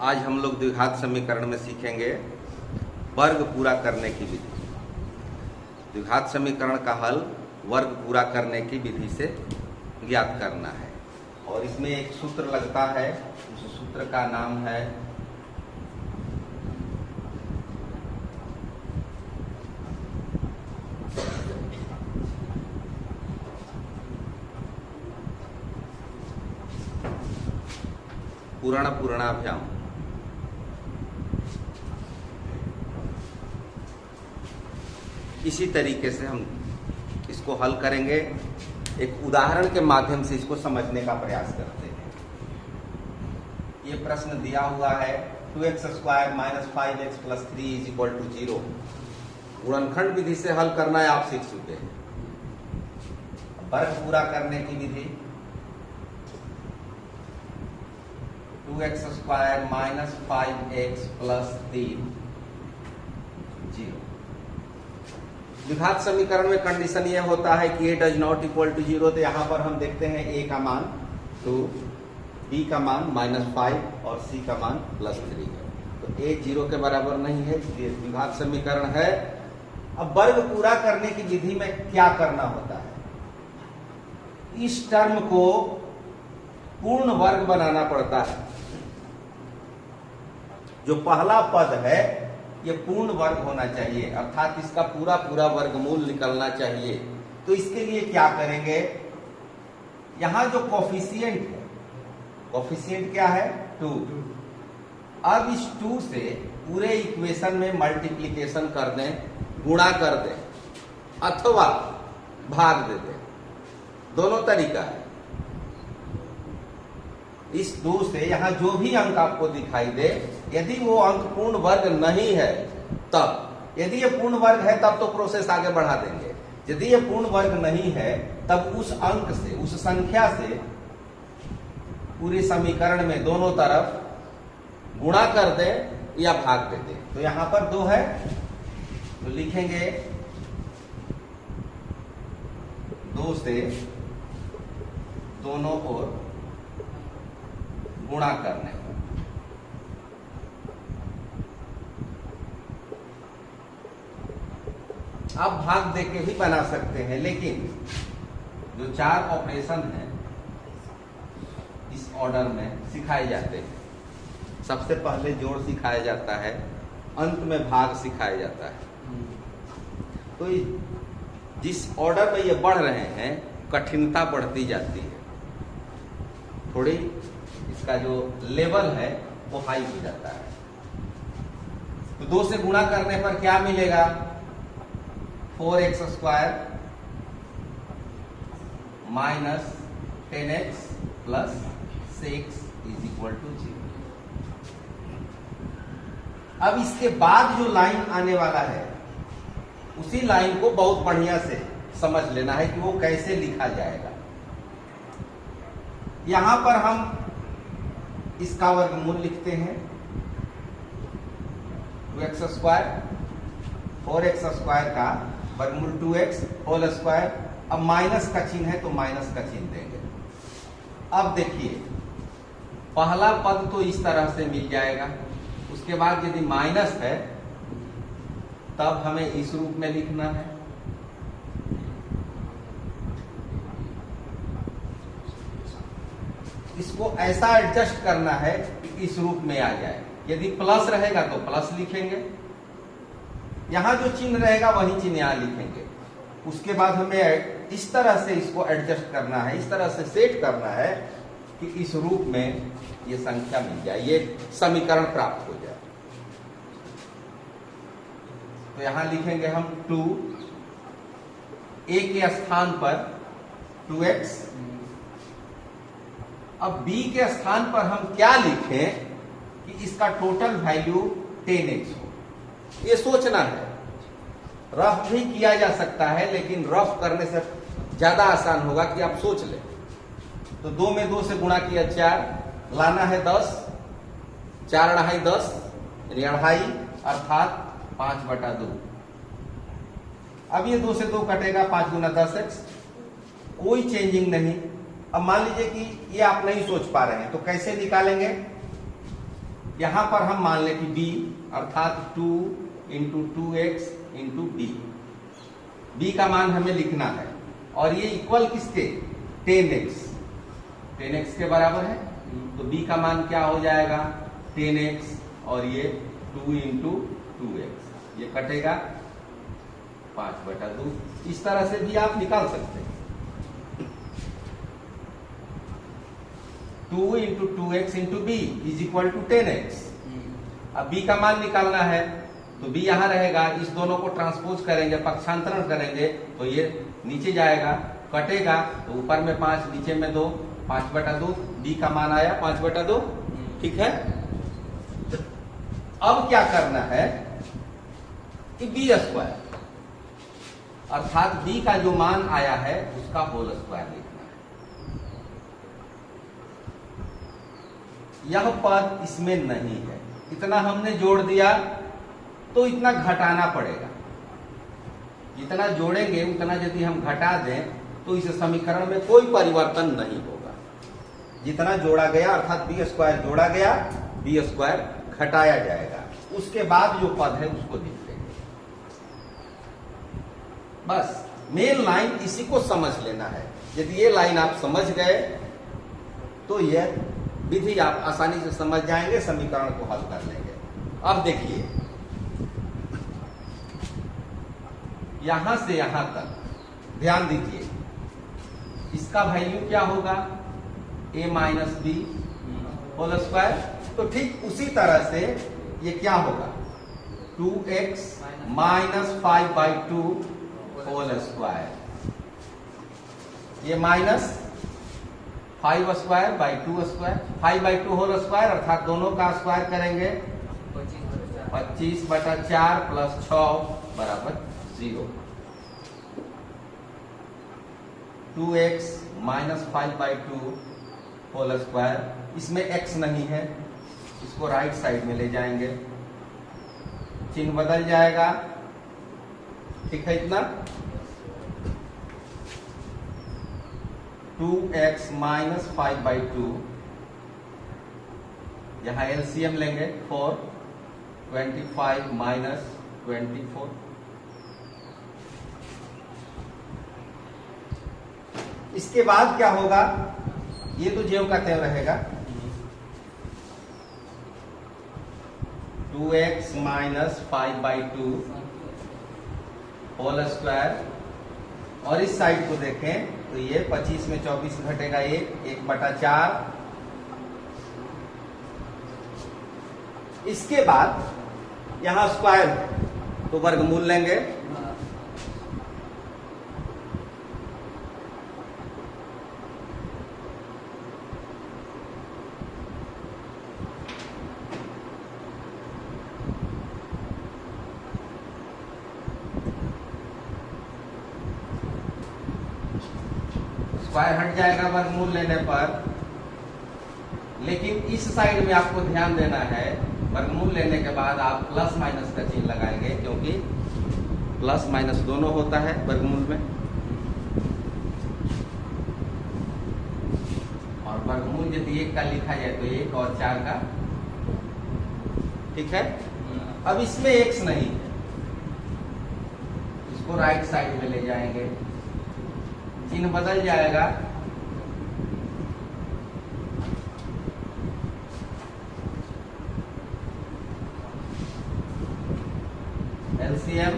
आज हम लोग द्विघात समीकरण में सीखेंगे वर्ग पूरा करने की विधि। द्विघात समीकरण का हल वर्ग पूरा करने की विधि से ज्ञात करना है और इसमें एक सूत्र लगता है, उस सूत्र का नाम है पूर्ण पूर्णाभ्याम। इसी तरीके से हम इसको हल करेंगे, एक उदाहरण के माध्यम से इसको समझने का प्रयास करते हैं। ये प्रश्न दिया हुआ है 2x² - 5x + 3 = 0। गुणनखंड विधि से हल करना है, आप सीख चुके हैं। वर्ग पूरा करने की विधि 2x² - 5x + 3 0। द्विघात समीकरण में कंडीशन यह होता है कि a does not equal to 0, तो यहां पर हम देखते हैं a का मान 2, b का मान -5 और c का मान +3 है। तो a 0 के बराबर नहीं है, इसलिए द्विघात समीकरण है। अब वर्ग पूरा करने की विधि में क्या करना होता है, इस टर्म को पूर्ण वर्ग बनाना पड़ता है। जो पहला पद है ये पूर्ण वर्ग होना चाहिए, अर्थात इसका पूरा पूरा वर्गमूल निकलना चाहिए। तो इसके लिए क्या करेंगे, यहां जो कोफिशिएंट है, कोफिशिएंट क्या है 2। अब इस 2 से पूरे इक्वेशन में मल्टीप्लिकेशन कर दें, गुणा कर दें अथवा भाग दे दें, दोनों तरीका है। इस 2 से यहां जो भी अंक आपको दिखाई दे, यदि वो अंक पूर्ण वर्ग नहीं है तब, यदि ये पूर्ण वर्ग है तब तो प्रोसेस आगे बढ़ा देंगे। यदि ये पूर्ण वर्ग नहीं है तब उस अंक से, उस संख्या से पूरे समीकरण में दोनों तरफ गुणा कर दें या भाग दे दें। तो यहां पर 2 है तो लिखेंगे 2 से दोनों ओर गुणा करने पर। आप भाग देके भी बना सकते हैं, लेकिन जो 4 ऑपरेशन हैं इस ऑर्डर में सिखाए जाते हैं। सबसे पहले जोड़ सिखाया जाता है, अंत में भाग सिखाया जाता है। तो जिस ऑर्डर में ये बढ़ रहे हैं कठिनता बढ़ती जाती है, थोड़ी इसका जो लेवल है वो हाई हो जाता है। तो 2 से गुणा करने पर क्या मिलेगा, 4x² - 10x + 6 = 0। अब इसके बाद जो लाइन आने वाला है उसी लाइन को बहुत बढ़िया से समझ लेना है कि वो कैसे लिखा जाएगा। यहां पर हम इसका वर्गमूल लिखते हैं 2x², 4x² का वर्गमूल 2x²। अब माइनस का चिन्ह है तो माइनस का चिन्ह देंगे। अब देखिए पहला पद तो इस तरह से मिल जाएगा, उसके बाद यदि माइनस है तब हमें इस रूप में लिखना है। इसको ऐसा एडजस्ट करना है कि इस रूप में आ जाए। यदि प्लस रहेगा तो प्लस लिखेंगे, यहां जो चिन्ह रहेगा वही चिन्ह यहां लिखेंगे। उसके बाद हमें इस तरह से इसको एडजस्ट करना है, इस तरह से सेट करना है कि इस रूप में ये संख्या मिल जाए, ये समीकरण प्राप्त हो जाए। तो यहां लिखेंगे हम 2, a के स्थान पर 2x। अब b के स्थान पर हम क्या लिखें कि इसका टोटल वैल्यू 10x हो, ये सोचना है। रफ भी किया जा सकता है, लेकिन रफ करने से ज्यादा आसान होगा कि आप सोच लें। तो 2 में 2 से गुणा किया 4, लाना है 10, 4 अढ़ाई 10 यानी अढ़ाई, अर्थात 5/2। अब ये 2 से 2 कटेगा, 5 × 10x, कोई चेंजिंग नहीं। अब मान लीजिए कि ये आप नहीं सोच पा रहे हैं तो कैसे निकालेंगे, यहां पर हम मान लें कि b अर्थात 2 इंटू 2x इंटू b का मान हमें लिखना है और ये इक्वल किसके 10x के बराबर है। तो b का मान क्या हो जाएगा 10x और ये 2 इंटू 2x, ये कटेगा 5/2। इस तरह से भी आप निकाल सकते हैं। 2 into 2x into b is equal to 10x। अब b का मान निकालना है तो b यहां रहेगा, इस दोनों को ट्रांसपोज करेंगे, पक्षांतरण करेंगे तो ये नीचे जाएगा, कटेगा तो ऊपर में 5 नीचे में 2, 5/2। b का मान आया 5/2। ठीक है। अब क्या करना है कि b² अर्थात b का जो मान आया है उसका होल स्क्वायर लिखना है। यह पद इसमें नहीं है, इतना हमने जोड़ दिया तो इतना घटाना पड़ेगा। जितना जोड़ेंगे उतना यदि हम घटा दें तो इस समीकरण में कोई परिवर्तन नहीं होगा। जितना जोड़ा गया अर्थात b² जोड़ा गया, b² घटाया जाएगा, उसके बाद जो पद है उसको लिख लेंगे। बस मेन लाइन इसी को समझ लेना है। यदि ये लाइन आप समझ गए तो यह विधि आप आसानी से समझ जाएंगे, समीकरण को हल कर लेंगे। अब देखिए यहां से यहां तक ध्यान दीजिए, इसका वैल्यू क्या होगा a minus B whole square. तो ठीक उसी तरह से ये क्या होगा 2x माइनस 5/2 होल स्क्वायर, ये माइनस 5² 5/2 होल स्क्वायर अर्थात दोनों का स्क्वायर करेंगे 25/4 प्लस 6 बराबर 0। 2x माइनस 5/2 होल स्क्वायर, इसमें x नहीं है, इसको राइट साइड में ले जाएंगे, चिन्ह बदल जाएगा। ठीक है इतना 2x माइनस 5/2, यहां एलसीएम लेंगे 4, 25 माइनस 24। इसके बाद क्या होगा, ये तो ज्यों का त्यों रहेगा, 2x माइनस 5/2 होल स्क्वायर, और इस साइड को देखें तो ये 25 में 24 घटेगा 1/4। इसके बाद यहां स्क्वायर है तो वर्गमूल लेंगे, स्क्वायर हट जाएगा वर्गमूल लेने पर। लेकिन इस साइड में आपको ध्यान देना है, वर्गमूल लेने के बाद आप प्लस माइनस का चिन्ह लगाएंगे, क्योंकि प्लस माइनस दोनों होता है वर्गमूल में। और वर्गमूल यदि 1 का लिखा जाए तो 1 और 4 का। ठीक है। अब इसमें x नहीं है, इसको राइट साइड में ले जाएंगे, चिन्ह बदल जाएगा, एलसीएम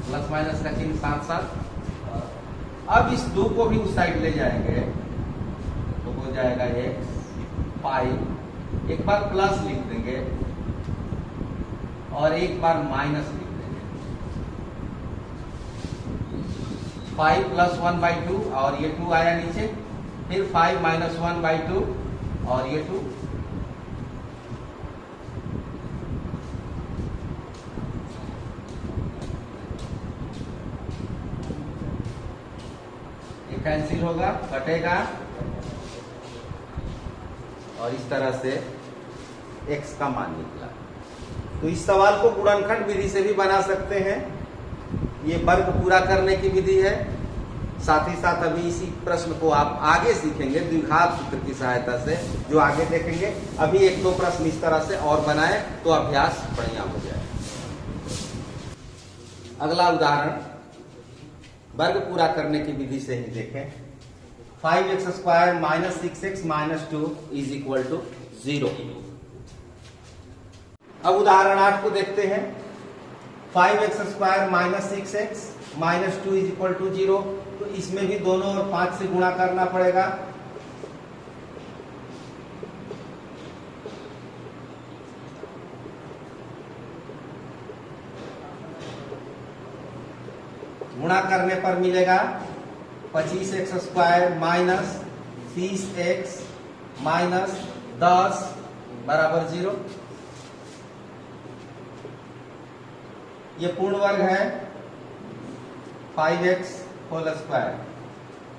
प्लस माइनस का चिन्ह साथ साथ। अब इस 2 को भी उस साइड ले जाएंगे तो हो जाएगा x 5, एक बार प्लस लिख देंगे और एक बार माइनस लिख देंगे। 5 प्लस 1/2 और ये 2 आया नीचे, फिर 5 माइनस 1/2 और ये 2। ये कैंसिल होगा, कटेगा, और इस तरह से x का मान निकला। तो इस सवाल को गुणनखंड विधि से भी बना सकते हैं, ये वर्ग पूरा करने की विधि है। साथ ही साथ अभी इसी प्रश्न को आप आगे सीखेंगे द्विघात सूत्र की सहायता से, जो आगे देखेंगे। अभी एक दो प्रश्न इस तरह से और बनाए तो अभ्यास बढ़िया हो जाए। अगला उदाहरण वर्ग पूरा करने की विधि से ही देखें। 5x² minus 6x minus 2 is equal to 0। अब उदाहरण 8 को देखते हैं। 5x² minus 6x minus 2 is equal to 0। तो इसमें भी दोनों ओर 5 से गुणा करना पड़ेगा। गुणा करने पर मिलेगा 25x² माइनस 30x माइनस 10 बराबर 0। ये पूर्ण वर्ग है 5x होल स्क्वायर।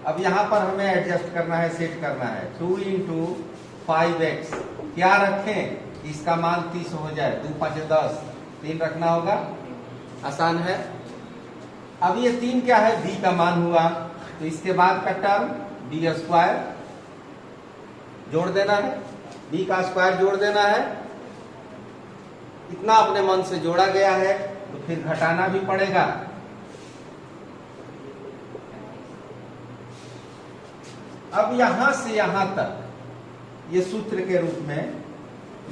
अब यहां पर हमें एडजस्ट करना है, सेट करना है। 2 इंटू 5x क्या रखें, इसका मान 30 हो जाए। 2 5 10, 3 रखना होगा, आसान है। अब ये 3 क्या है, b का मान हुआ। तो इसके बाद का टर्म b² जोड़ देना है, b का स्क्वायर जोड़ देना है। इतना अपने मन से जोड़ा गया है तो फिर घटाना भी पड़ेगा। अब यहां से यहां तक ये सूत्र के रूप में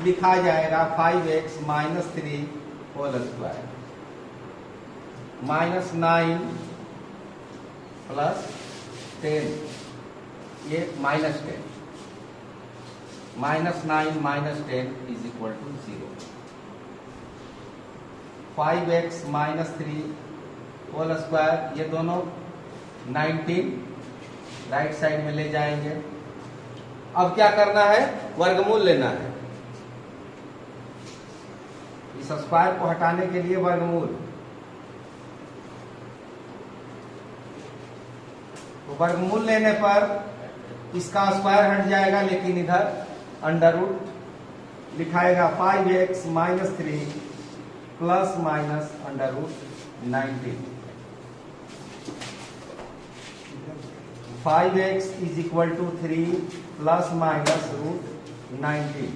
लिखा जाएगा 5x minus 3 whole square minus 9 plus 10, ये minus 10, minus 9 minus 10 is equal to 0। 5x minus 3 whole square, ये दोनों 19 राइट साइड में ले जाएंगे। अब क्या करना है, वर्गमूल लेना है। इस स्क्वायर को हटाने के लिए वर्गमूल, तो वर्गमूल लेने पर इसका स्क्वायर हट जाएगा, लेकिन इधर अंडर रूट लिखाएगा 5x minus 3 plus minus under root 19। 5x is equal to 3 plus minus root 19।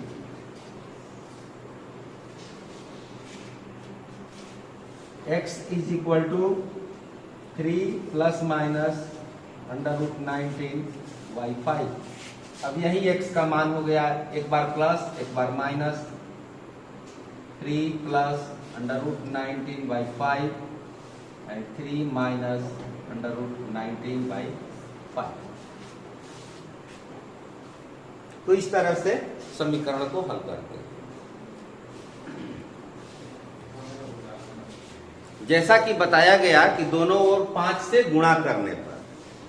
x is equal to 3 plus minus under root 19/5। अब यही x का मान हो गया, एक बार प्लस एक बार minus. 3 plus under root 19/5 and 3 minus under root 19/5। तो इस तरह से समीकरण को हल करते हैं। जैसा कि बताया गया कि दोनों ओर 5 से गुणा करने पर,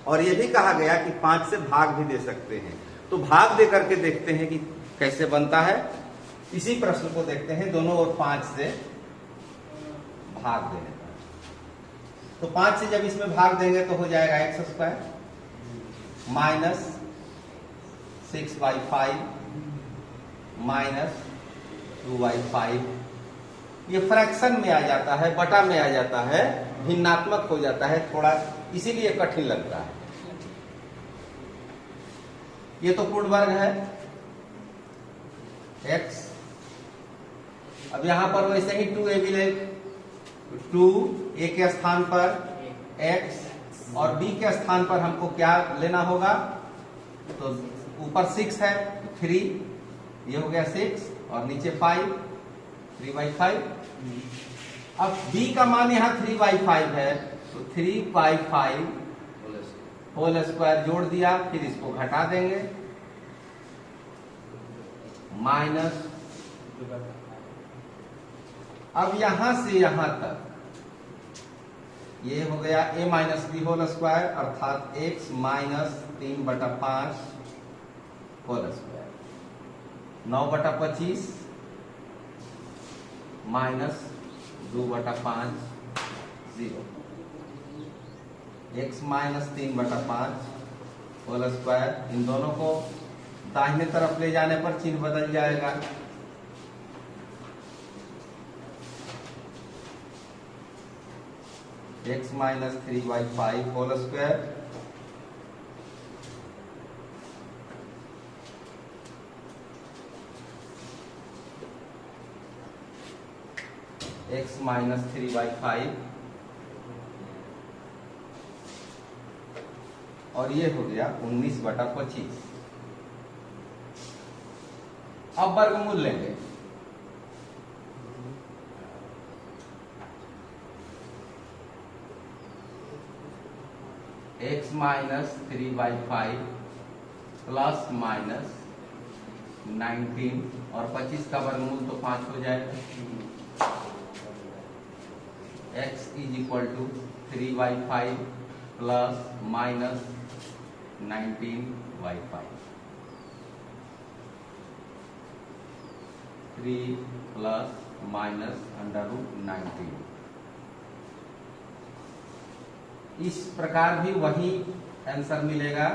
और यह भी कहा गया कि 5 से भाग भी दे सकते हैं। तो भाग दे करके देखते हैं कि कैसे बनता है। इसी प्रश्न को देखते हैं, दोनों ओर 5 से भाग देने पर। तो 5 से जब इसमें भाग देंगे तो हो जाएगा x² माइनस 6/5 माइनस 2/5। ये फ्रैक्शन में आ जाता है, बटा में आ जाता है, भिन्नात्मक हो जाता है थोड़ा, इसीलिए कठिन लगता है। ये तो पूर्ण वर्ग है x। अब यहां पर वैसे ही 2a भी ले, 2a के स्थान पर x और b के स्थान पर हमको क्या लेना होगा, तो ऊपर 6 है 3, ये हो गया 6 और नीचे 5, 3/5। अब b का मान यहाँ 3/5 है, तो 3/5 होल स्क्वायर जोड़ दिया, फिर इसको घटा देंगे, माइनस। अब यहां से यहां तक ये हो गया a minus B whole square, अर्थात x minus 3/5 whole square, 9/25 minus 2/5 0। x minus 3/5 whole square, इन दोनों को दाहिने तरफ ले जाने पर चिन्ह बदल जाएगा। x minus 3/5 whole square x minus 3/5 और ये हो गया 19/25। अब वर्गमूल लेंगे। x माइनस 3/5 प्लस माइनस 19 और 25 का वर्गमूल तो 5 हो जाएगा। x is equal to 3/5 plus minus 19/5, 3 plus minus √19। इस प्रकार भी वही आंसर मिलेगा।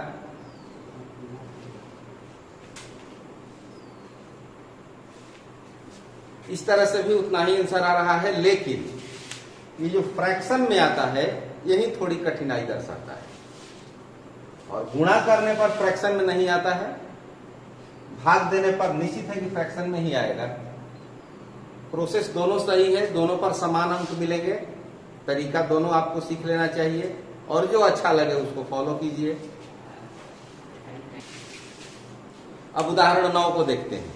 इस तरह से भी उतना ही आंसर आ रहा है, लेकिन ये जो फ्रैक्शन में आता है यही थोड़ी कठिनाई दर्शाता है। और गुणा करने पर फ्रैक्शन में नहीं आता है, भाग देने पर निश्चित है कि फ्रैक्शन में ही आएगा। प्रोसेस दोनों सही है, दोनों पर समान अंक मिलेंगे। तरीका दोनों आपको सीख लेना चाहिए और जो अच्छा लगे उसको फॉलो कीजिए। अब उदाहरण 9 को देखते हैं।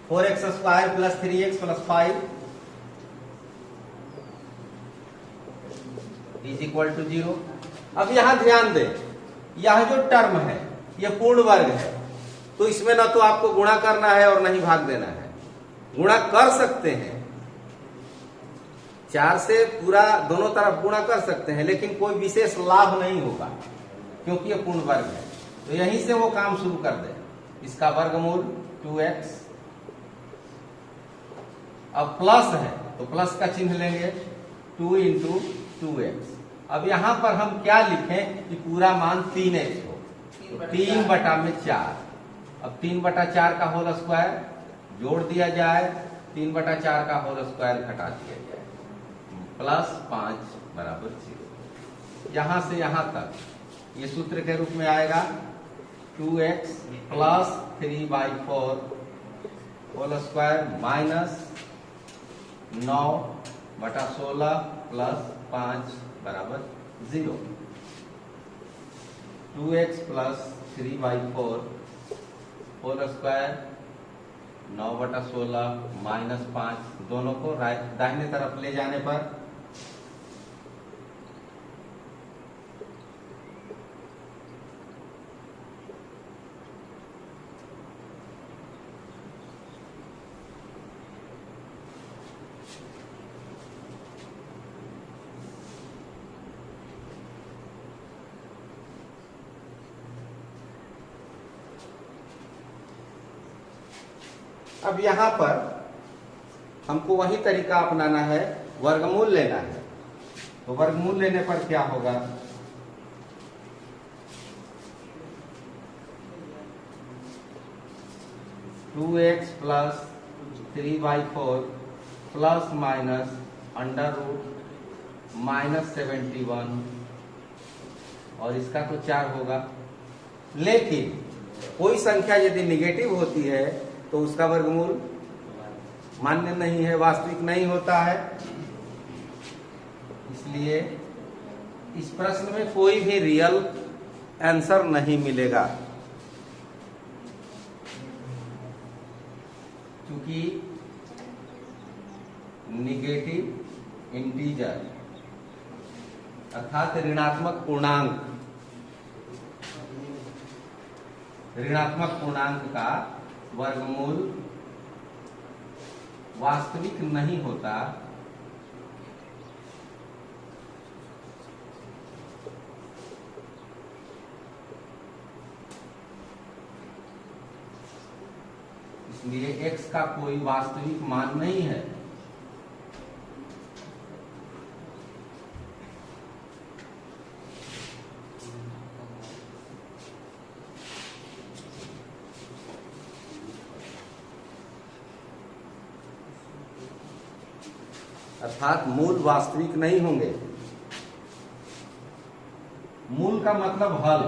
4x² plus 3x plus 5 is equal to 0। अब यहां ध्यान दें, यह जो टर्म है यह पूर्ण वर्ग है, तो इसमें ना तो आपको गुणा करना है और नहीं भाग देना है। गुणा कर सकते हैं, 4 से पूरा दोनों तरफ गुणा कर सकते हैं, लेकिन कोई विशेष लाभ नहीं होगा क्योंकि यह पूर्ण वर्ग है। तो यहीं से वो काम शुरू कर दे। इसका वर्गमूल 2x। अब प्लस है तो प्लस का चिन्ह लेंगे, 2 × 2x। अब यहां पर हम क्या लिखें कि पूरा मान 3x हो, 3/4। अब 3/4 का होल स्क्वायर जोड़ दिया जाए, 3/4 का होल स्क्वायर घटा दिया जाए, प्लस 5 बराबर 0। यहां से यहां तक ये सूत्र के रूप में आएगा 2x plus 3/4 whole square minus 9/16 plus 5 बराबर 0। 2x plus 3/4 whole square 9/16 minus 5, दोनों को दाहिने तरफ ले जाने पर अब यहां पर हमको वही तरीका अपनाना है, वर्गमूल लेना है। तो वर्गमूल लेने पर क्या होगा, two x plus 3/4 plus minus √-71 और इसका तो 4 होगा। लेकिन कोई संख्या यदि निगेटिव होती है तो उसका वर्गमूल मान्य नहीं है, वास्तविक नहीं होता है। इसलिए इस प्रश्न में कोई भी रियल आंसर नहीं मिलेगा, क्योंकि निगेटिव इंटीजर अर्थात ऋणात्मक पूर्णांक का वर्गमूल वास्तविक नहीं होता। इसलिए x का कोई वास्तविक मान नहीं है। अर्थात मूल वास्तविक नहीं होंगे। मूल का मतलब हल।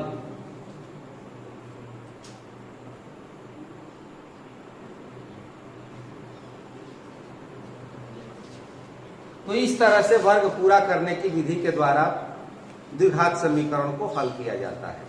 तो इस तरह से वर्ग पूरा करने की विधि के द्वारा द्विघात समीकरण को हल किया जाता है।